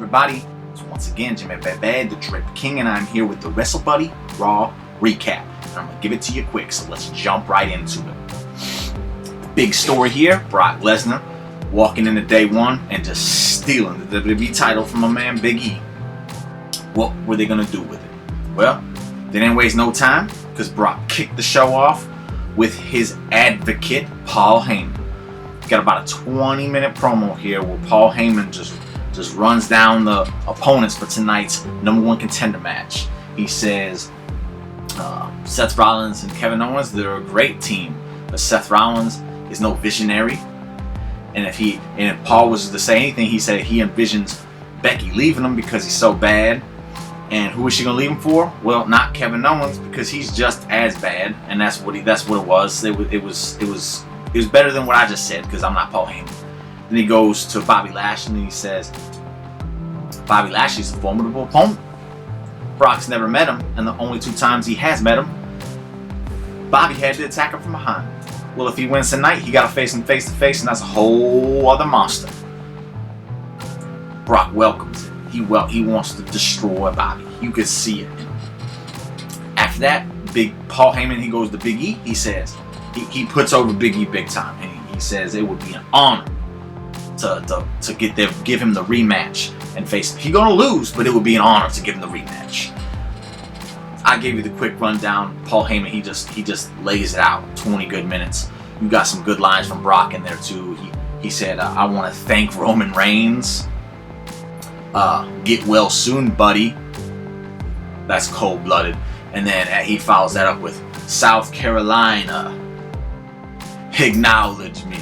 everybody? So once again, Jimmy Bad, the Drip King, and I'm here with the Wrestlebuddy RAW Recap. And I'm going to give it to you quick, so let's jump right into it. The big story here, Brock Lesnar walking into day one and just stealing the WWE title from my man Big E. What were they going to do with it? Well, they didn't waste no time, because Brock kicked the show off with his advocate, Paul Heyman. Got about a 20-minute promo here where Paul Heyman just runs down the opponents for tonight's #1 contender match. He says Seth Rollins and Kevin Owens, they're a great team, but Seth Rollins is no visionary. And if Paul was to say anything, he said he envisions Becky leaving him because he's so bad. And who is she gonna leave him for? Well, not Kevin Owens, because he's just as bad, and that's what it was. It was better than what I just said, because I'm not Paul Heyman. Then he goes to Bobby Lashley and he says, Bobby Lashley's a formidable opponent. Brock's never met him, and the only 2 times he has met him, Bobby had to attack him from behind. Well, if he wins tonight, he got to face him face to face, and that's a whole other monster. Brock welcomes it. He wants to destroy Bobby. You could see it. After that, Big Paul Heyman, he goes to Big E. He says, he puts over Big E big time, and he says it would be an honor to give him the rematch and face him. He's gonna lose, but it would be an honor to give him the rematch. I gave you the quick rundown. Paul Heyman, he just lays it out. 20 good minutes. You got some good lines from Brock in there too. He said, I want to thank Roman Reigns. Get well soon, buddy. That's cold-blooded. And then he follows that up with South Carolina. Acknowledge me.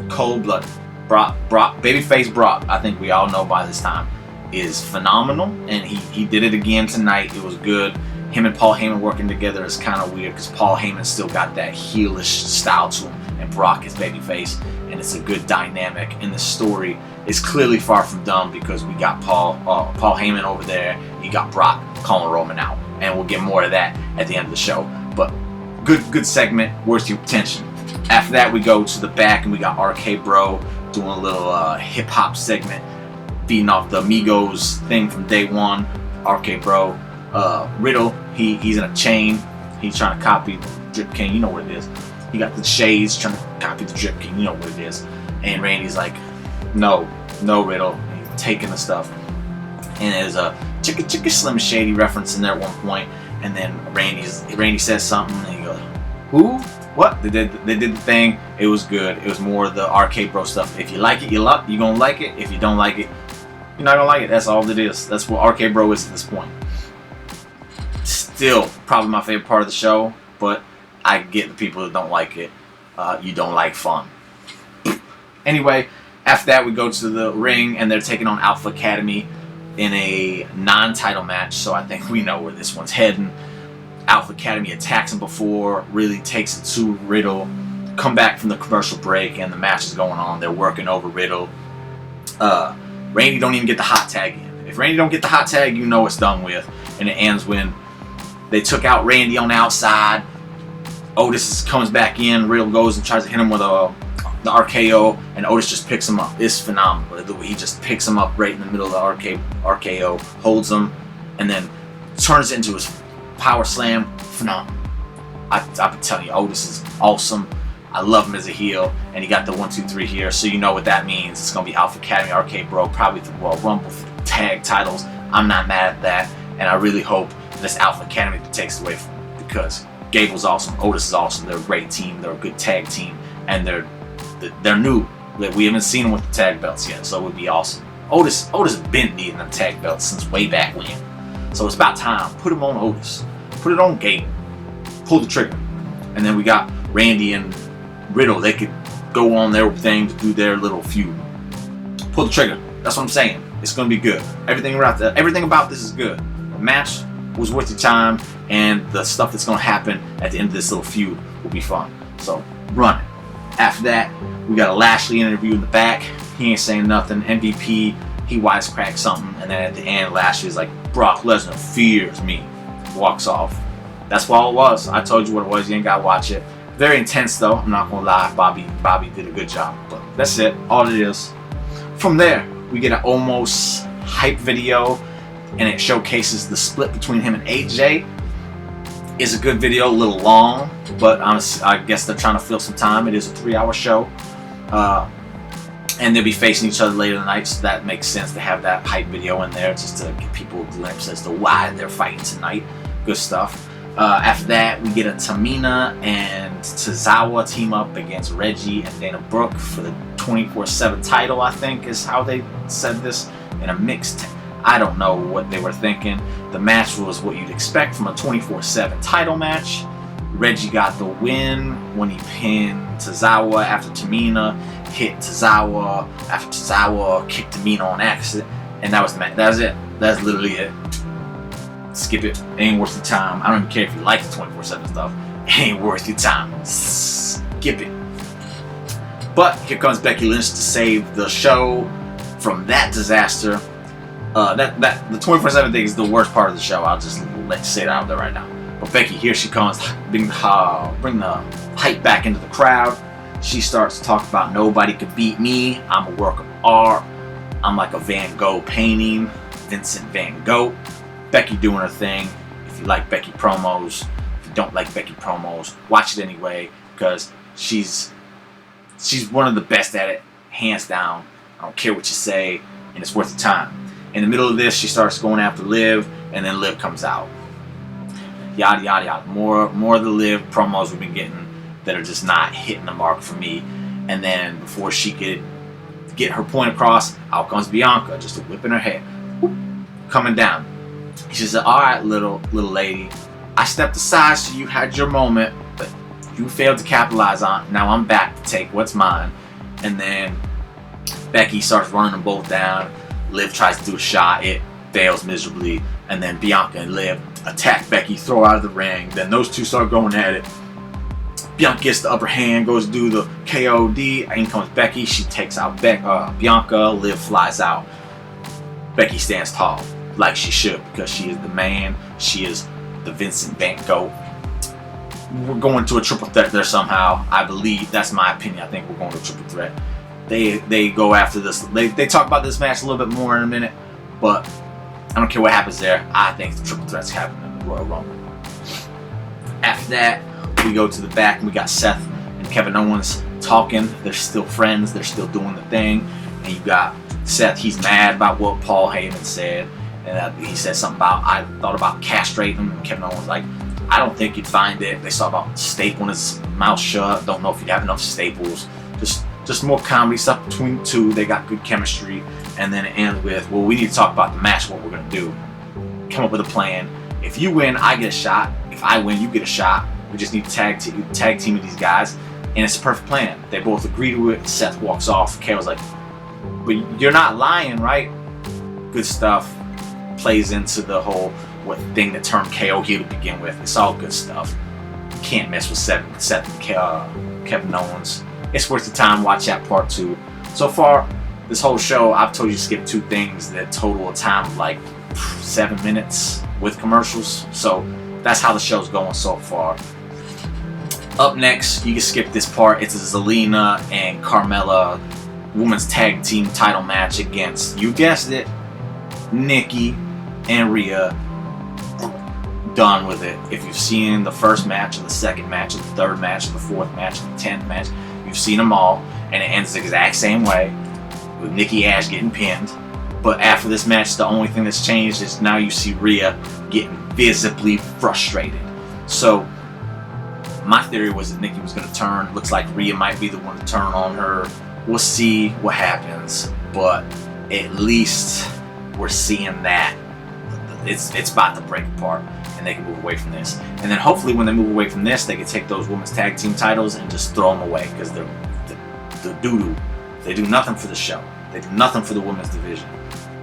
Cold-blooded. Brock, babyface Brock, I think we all know by this time, is phenomenal, and he did it again tonight. It was good. Him and Paul Heyman working together is kind of weird, because Paul Heyman still got that heelish style to him, and Brock is babyface, and it's a good dynamic. And the story is clearly far from dumb, because we got Paul Heyman over there, you got Brock calling Roman out, and we'll get more of that at the end of the show. But good segment, worth your attention. After that, we go to the back, and we got RK Bro doing a little hip-hop segment, feeding off the Migos thing from day one. RK Bro, Riddle, he's in a chain. He's trying to copy Drip King, you know what it is. He got the shades trying to copy the Drip King, you know what it is. And Randy's like, no Riddle. And he's taking the stuff. And there's a Chicka Slim Shady reference in there at one point. And then Randy says something, and he goes, who? What? They did the thing. It was good. It was more of the RK Bro stuff. If you like it, you're gonna like it. If you don't like it, you're not gonna like it. That's all it is. That's what RK Bro is at this point. Still probably my favorite part of the show, but I get the people that don't like it. You don't like fun. Anyway, after that we go to the ring, and they're taking on Alpha Academy in a non-title match, so I think we know where this one's heading. Alpha Academy attacks him before, really takes it to Riddle. Come back from the commercial break, and the match is going on. They're working over Riddle. Randy don't even get the hot tag in. If Randy don't get the hot tag, you know it's done with. And it ends when they took out Randy on the outside. Otis comes back in. Riddle goes and tries to hit him with the RKO, and Otis just picks him up. It's phenomenal. The way he just picks him up right in the middle of the RKO, holds him, and then turns it into his power slam. Phenomenal. I've been telling you, Otis is awesome. I love him as a heel, and he got the 1, 2, 3 here, so you know what that means. It's gonna be Alpha Academy, RK Bro, probably the Royal Rumble for the tag titles. I'm not mad at that, and I really hope this Alpha Academy takes away from it, because Gable's awesome, Otis is awesome. They're a great team. They're a good tag team, and they're new. We haven't seen them with the tag belts yet, so it would be awesome. Otis has been needing them tag belts since way back when, so it's about time. Put him on Otis. Put it on Gable. Pull the trigger. And then we got Randy and Riddle. They could go on their thing to do their little feud. Pull the trigger. That's what I'm saying. It's going to be good. Everything about this is good. The match was worth your time, and the stuff that's going to happen at the end of this little feud will be fun. So, run it. After that, we got a Lashley interview in the back. He ain't saying nothing. MVP, he wisecracks something, and then at the end, Lashley's like, Brock Lesnar fears me. Walks off. That's what it was. I told you what it was. You ain't gotta watch it. Very intense though. I'm not gonna lie. Bobby did a good job. But that's it. All it is. From there, we get an almost hype video, and it showcases the split between him and AJ. It's a good video, a little long, but I guess they're trying to fill some time. It is a 3-hour show. And they'll be facing each other later in the night, so that makes sense to have that hype video in there just to give people a glimpse as to why they're fighting tonight. Good stuff. After that, we get a Tamina and Zazawa team up against Reggie and Dana Brooke for the 24/7 title, I think is how they said this, in a mixed. I don't know what they were thinking. The match was what you'd expect from a 24/7 title match. Reggie got the win when he pinned Zazawa after Tamina hit Zazawa after Zazawa kicked Tamina on accident, and that was the match. That was it. That's literally it. Skip it. It ain't worth your time. I don't even care if you like the 24/7 stuff. It ain't worth your time. Skip it. But here comes Becky Lynch to save the show from that disaster. The 24/7 thing is the worst part of the show. I'll just say that out there right now. But Becky, here she comes, bring the hype back into the crowd. She starts to talk about nobody could beat me. I'm a work of art. I'm like a Van Gogh painting, Vincent Van Gogh. Becky doing her thing. If you like Becky promos, if you don't like Becky promos, watch it anyway, because she's one of the best at it, hands down. I don't care what you say, and it's worth the time. In the middle of this, she starts going after Liv, and then Liv comes out. Yada yada yada. More of the Liv promos we've been getting that are just not hitting the mark for me. And then before she could get her point across, out comes Bianca, just whipping her head, whoop, coming down. She said, "All right, little lady, I stepped aside so you had your moment, but you failed to capitalize on it. Now I'm back to take what's mine." And then Becky starts running them both down. Liv tries to do a shot, it fails miserably, and then Bianca and Liv attack Becky, throw her out of the ring. Then those two start going at it. Bianca gets the upper hand, goes to do the KOD. In comes Becky, she takes out Bianca. Liv flies out. Becky stands tall, like she should, because she is the man. She is the Vincent Van Gogh. We're going to a triple threat there somehow. I believe, that's my opinion. I think we're going to a triple threat. They go after this. They talk about this match a little bit more in a minute, but I don't care what happens there. I think the triple threat's happening in the Royal Rumble. After that, we go to the back and we got Seth and Kevin Owens talking. They're still friends. They're still doing the thing. And you got Seth. He's mad about what Paul Heyman said, and he said something about, I thought about castrating him. And Kevin Owens was like, I don't think you'd find it. They talk about stapling his mouth shut. Don't know if you'd have enough staples. Just more comedy stuff between the two. They got good chemistry. And then it ends with, well, we need to talk about the match, what we're going to do. Come up with a plan. If you win, I get a shot. If I win, you get a shot. We just need to tag team with these guys. And it's a perfect plan. They both agree to it. Seth walks off. KO's like, but you're not lying, right? Good stuff. Plays into the whole thing that turned KO heel to begin with. It's all good stuff. Can't mess with Seth and Kevin Owens. It's worth the time. Watch that part 2. So far, this whole show, I've told you to skip 2 things that total a time of like 7 minutes with commercials. So that's how the show's going so far. Up next, you can skip this part. It's a Zelina and Carmella women's tag team title match against, you guessed it, Nikki and Rhea. Done with it. If you've seen the first match, or the second match, or the third match, or the fourth match, or the 10th match, you've seen them all, and it ends the exact same way, with Nikki Ash getting pinned. But after this match, the only thing that's changed is now you see Rhea getting visibly frustrated. So my theory was that Nikki was going to turn. Looks like Rhea might be the one to turn on her. We'll see what happens, but at least we're seeing that it's about to break apart, and they can move away from this. And then hopefully when they move away from this, they can take those women's tag team titles and just throw them away, because they're doo-doo. They do nothing for the show. They do nothing for the women's division.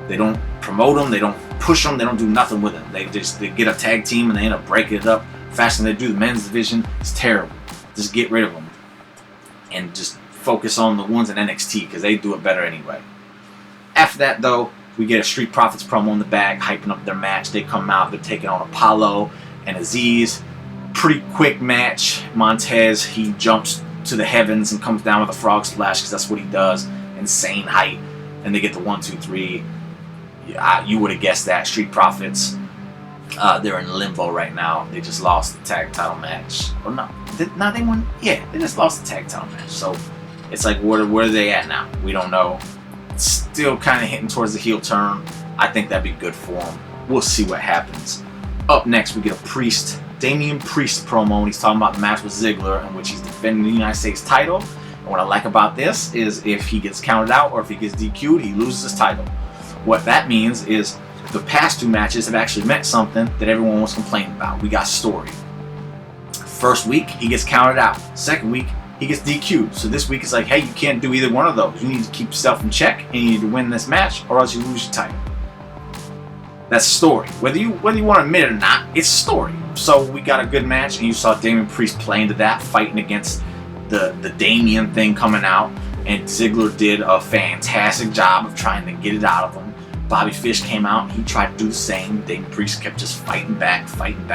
They don't promote them. They don't push them. They don't do nothing with them. They get a tag team and they end up breaking it up faster than they do the men's division. It's terrible. Just get rid of them and just focus on the ones in NXT, because they do it better anyway. After that, though, we get a Street Profits promo in the back, hyping up their match. They come out, they're taking on Apollo and Aziz. Pretty quick match. Montez, he jumps to the heavens and comes down with a frog splash, because that's what he does. Insane height. And they get the 1, 2, 3. You would have guessed that. Street Profits, they're in limbo right now. They just lost the tag title match. Or no, they won. Yeah, they just lost the tag title match. So it's like, where are they at now? We don't know. Still kind of hitting towards the heel turn. I think that'd be good for them. We'll see what happens. Up next, we get a Damien Priest promo, and he's talking about the match with Ziggler, in which he's defending the United States title. And what I like about this is if he gets counted out or if he gets DQ'd, he loses his title. What that means is the past 2 matches have actually meant something that everyone was complaining about. We got story. First week, he gets counted out. Second week, he gets DQ'd. So this week, it's like, hey, you can't do either one of those. You need to keep yourself in check, and you need to win this match, or else you lose your title. That's story. Whether you want to admit it or not, it's story. So we got a good match, and you saw Damien Priest play into that, fighting against the Damien thing coming out, and Ziggler did a fantastic job of trying to get it out of him. Bobby Fish came out, and he tried to do the same. Damien Priest kept just fighting back, fighting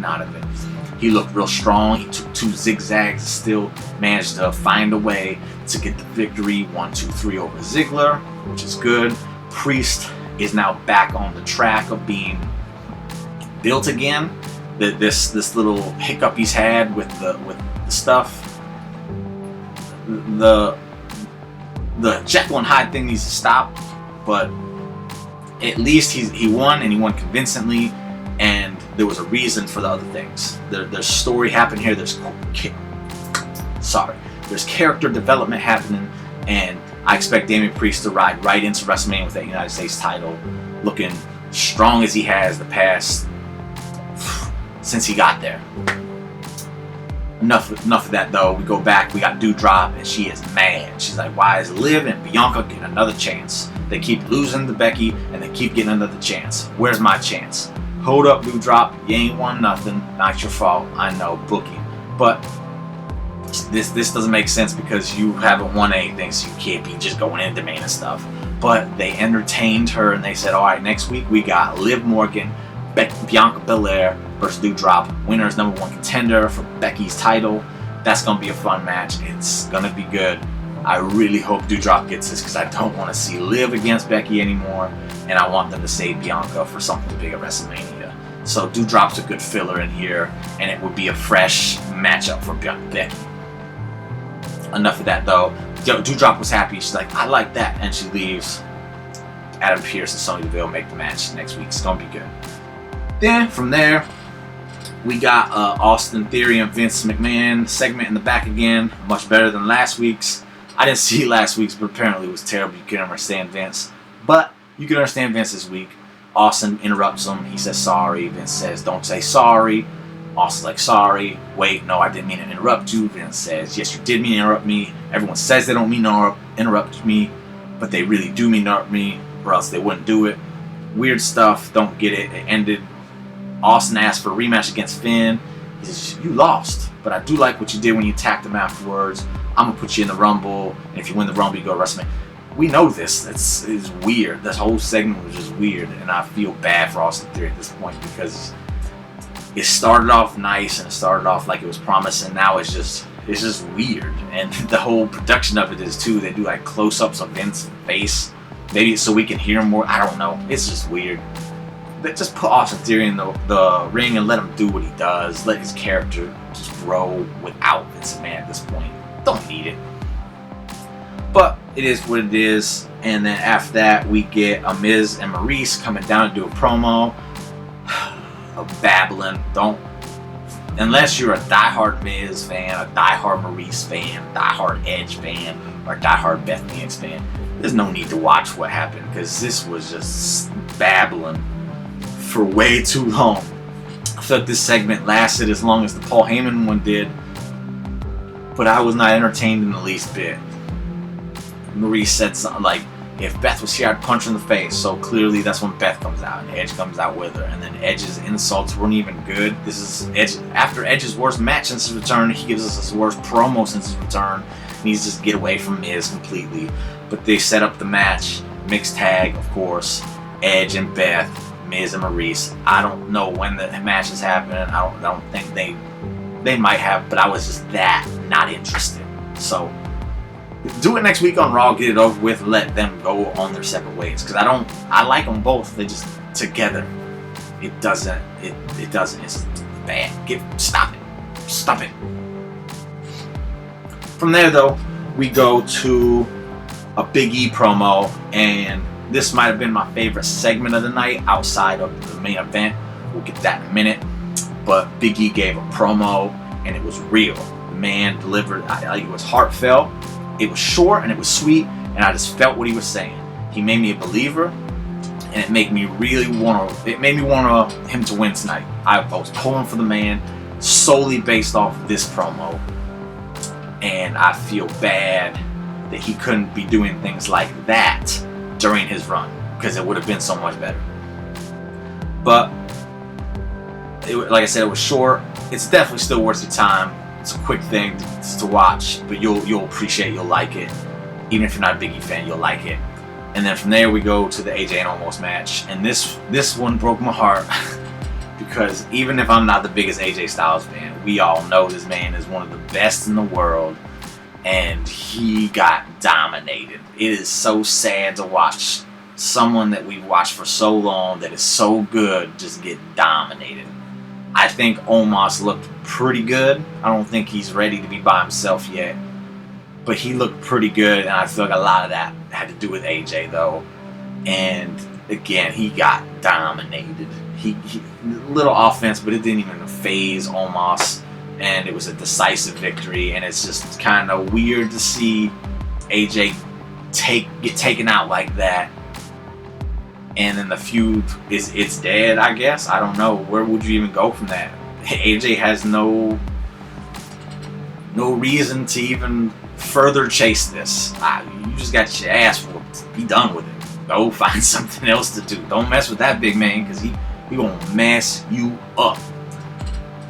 out of it. He looked real strong. He took 2 zigzags and still managed to find a way to get the victory. 1, 2, 3 over Ziggler, which is good. Priest is now back on the track of being built again. This little hiccup he's had with the stuff. The Jekyll and Hyde thing needs to stop, but at least he won, and he won convincingly, and there was a reason for the other things. There's story happening here. There's character development happening, and I expect Damien Priest to ride right into WrestleMania with that United States title, looking strong as he has the past since he got there. Enough of that though. We go back. We got Doudrop, and she is mad. She's like, "Why is Liv and Bianca getting another chance? They keep losing to Becky, and they keep getting another chance. Where's my chance? Hold up, Doudrop. You ain't won nothing. Not your fault. I know, booking, but." This doesn't make sense because you haven't won anything, so you can't be just going into main and stuff. But they entertained her, and they said, all right, next week we got Liv Morgan, Bianca Belair versus Doudrop. Winner is #1 contender for Becky's title. That's going to be a fun match. It's going to be good. I really hope Doudrop gets this because I don't want to see Liv against Becky anymore, and I want them to save Bianca for something big at WrestleMania. So Doudrop's a good filler in here, and it would be a fresh matchup for Becky. Enough of that though. Doudrop was happy. She's like, I like that, and she leaves. Adam Pearce and Sonya Deville make the match next week. It's gonna be good. Then from there, we got Austin Theory and Vince McMahon segment in the back again. Much better than last week's. I didn't see last week's, but apparently it was terrible. You can understand Vince, but you can understand Vince this week. Austin interrupts him. He says sorry. Vince says, don't say sorry. Austin's like, sorry. Wait, no, I didn't mean to interrupt you. Vince says, yes, you did mean to interrupt me. Everyone says they don't mean to interrupt me, but they really do mean to interrupt me, or else they wouldn't do it. Weird stuff. Don't get it. It ended. Austin asked for a rematch against Finn. He says, you lost, but I do like what you did when you attacked him afterwards. I'm going to put you in the Rumble, and if you win the Rumble, you go to WrestleMania. We know this. It's weird. This whole segment was just weird, and I feel bad for Austin Theory at this point because it started off nice and it started off like it was promising. Now it's just weird, and the whole production of it is too. They do like close-ups of Vince's face, maybe so we can hear him more. I don't know. It's just weird. But just put Austin Theory in the ring and let him do what he does. Let his character just grow without Vince McMahon at this point. Don't need it. But it is what it is. And then after that, we get a Miz and Maurice coming down to do a promo. Of babbling. Don't, unless you're a diehard Miz fan, a diehard Maurice fan, diehard Edge fan, or diehard Beth Phoenix fan, there's no need to watch what happened because this was just babbling for way too long. I thought this segment lasted as long as the Paul Heyman one did, but I was not entertained in the least bit. Maurice said something like, if Beth was here, I'd punch her in the face. So clearly that's when Beth comes out, and Edge comes out with her. And then Edge's insults weren't even good. This is Edge after Edge's worst match since his return. He gives us his worst promo since his return. He needs to just get away from Miz completely. But they set up the match, mixed tag, of course. Edge and Beth, Miz and Maurice. I don't know when the match is happening. I don't think they might have, but I was just that not interested. So Do it next week on Raw, get it over with, let them go on their separate ways. Because I like them both. They just, together, it doesn't, it's bad. Stop it. From there, though, we go to a Big E promo, and this might have been my favorite segment of the night outside of the main event. We'll get that in a minute. But Big E gave a promo, and it was real. The man delivered, it was heartfelt. It was short and it was sweet, and I just felt what he was saying. He made me a believer, and it made me want him to win tonight. I was pulling for the man solely based off of this promo, and I feel bad that he couldn't be doing things like that during his run, because it would have been so much better. But like I said, it was short. It's definitely still worth your time. It's a quick thing to watch, but you'll appreciate, you'll like it. Even if you're not a Big E fan, you'll like it. And then from there we go to the AJ and Omos match, and this one broke my heart because even if I'm not the biggest AJ Styles fan, we all know this man is one of the best in the world, and he got dominated. It is so sad to watch someone that we've watched for so long that is so good just get dominated. I think Omos looked pretty good. I don't think he's ready to be by himself yet, but he looked pretty good, and I feel like a lot of that had to do with AJ though. And again, he got dominated. He little offense, but it didn't even faze Omos, and it was a decisive victory. And it's just kind of weird to see AJ get taken out like that. And then the feud it's dead, I guess. I don't know. Where would you even go from that? AJ has no reason to even further chase this. You just got your ass whooped. Be done with it. Go find something else to do. Don't mess with that big man, because he gonna mess you up.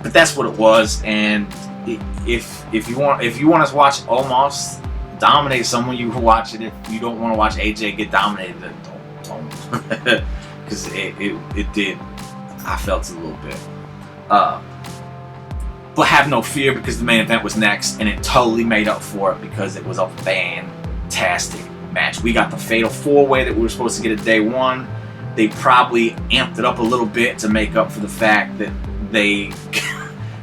But that's what it was. And if you want to watch Omos dominate someone, you can watch it. If you don't want to watch AJ get dominated, then don't. Because it did. I felt it a little bit. But have no fear, because the main event was next, and it totally made up for it because it was a fantastic match. We got the Fatal 4-Way that we were supposed to get at day one. They probably amped it up a little bit to make up for the fact that they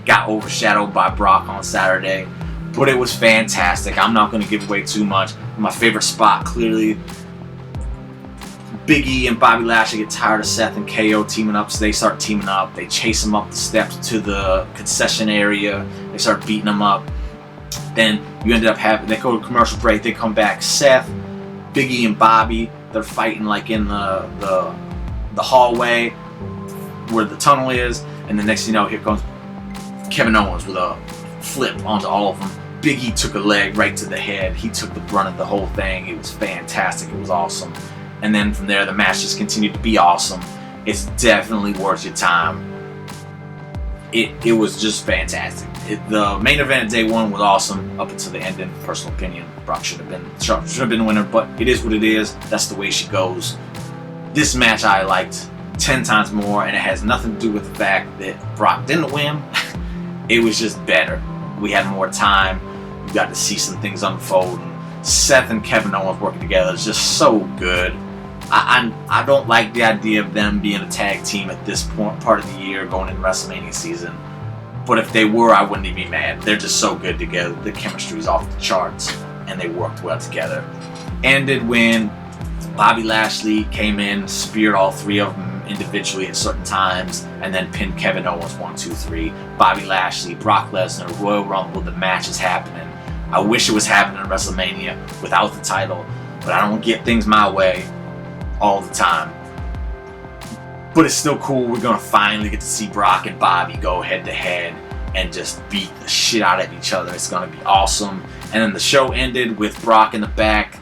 got overshadowed by Brock on Saturday. But it was fantastic. I'm not going to give away too much. My favorite spot, clearly, Big E and Bobby Lashley get tired of Seth and KO teaming up, so they start teaming up. They chase him up the steps to the concession area. They start beating him up. Then you ended up having, they go to commercial break. They come back. Seth, Big E, and Bobby, they're fighting like in the hallway where the tunnel is. And the next thing you know, here comes Kevin Owens with a flip onto all of them. Big E took a leg right to the head. He took the brunt of the whole thing. It was fantastic. It was awesome. And then from there, the match just continued to be awesome. It's definitely worth your time. It was just fantastic. The main event at day one was awesome up until the ending. Personal opinion, Brock should have been the winner, but it is what it is. That's the way she goes. This match I liked 10 times more, and it has nothing to do with the fact that Brock didn't win. It was just better. We had more time. We got to see some things unfold. And Seth and Kevin Owens working together is just so good. I don't like the idea of them being a tag team at this part of the year going into WrestleMania season. But if they were, I wouldn't even be mad. They're just so good together. The chemistry's off the charts, and they worked well together. Ended when Bobby Lashley came in, speared all three of them individually at certain times, and then pinned Kevin Owens 1, 2, 3. Bobby Lashley, Brock Lesnar, Royal Rumble, the match is happening. I wish it was happening at WrestleMania without the title, but I don't get things my way all the time. But it's still cool. We're gonna finally get to see Brock and Bobby go head to head and just beat the shit out of each other. It's gonna be awesome. And then the show ended with Brock in the back.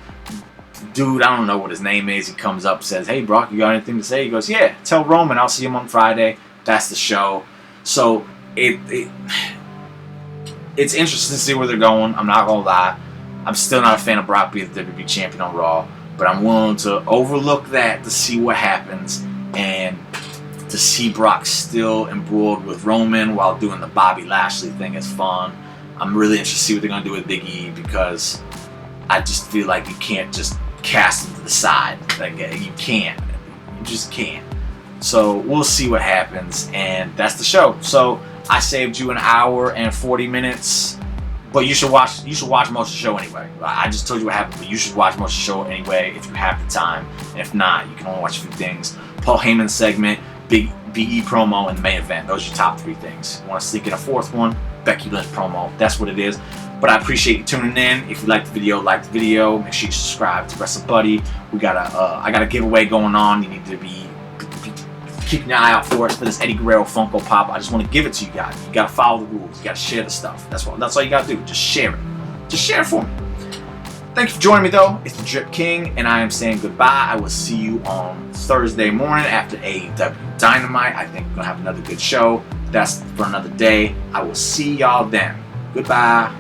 Dude, I don't know what his name is. He comes up, says, "Hey Brock, you got anything to say?" He goes, "Yeah, tell Roman I'll see him on Friday." That's the show. So it's interesting to see where they're going. I'm not gonna lie. I'm still not a fan of Brock being the WWE champion on Raw, but I'm willing to overlook that to see what happens, and to see Brock still embroiled with Roman while doing the Bobby Lashley thing is fun. I'm really interested to see what they're going to do with Big E, because I just feel like you can't just cast him to the side. Like, you can't. You just can't. So we'll see what happens, and that's the show. So I saved you an hour and 40 minutes, but you should watch most of the show anyway. I just told you what happened, but you should watch most of the show anyway if you have the time. And if not, you can only watch a few things. Paul Heyman segment, Big BE promo, and the main event. Those are your top 3 things. You want to sneak in a 4th one? Becky Lynch promo. That's what it is. But I appreciate you tuning in. If you like the video, Make sure you subscribe to Wrestlebuddy. We got I got a giveaway going on. You need to be keeping your eye out for it, for this Eddie Guerrero Funko Pop. I just want to give it to you guys. You got to follow the rules. You got to share the stuff. That's all you got to do. Just share it. Just share it for me. Thank you for joining me, though. It's the Drip King, and I am saying goodbye. I will see you on Thursday morning after AEW Dynamite. I think we're going to have another good show. That's for another day. I will see y'all then. Goodbye.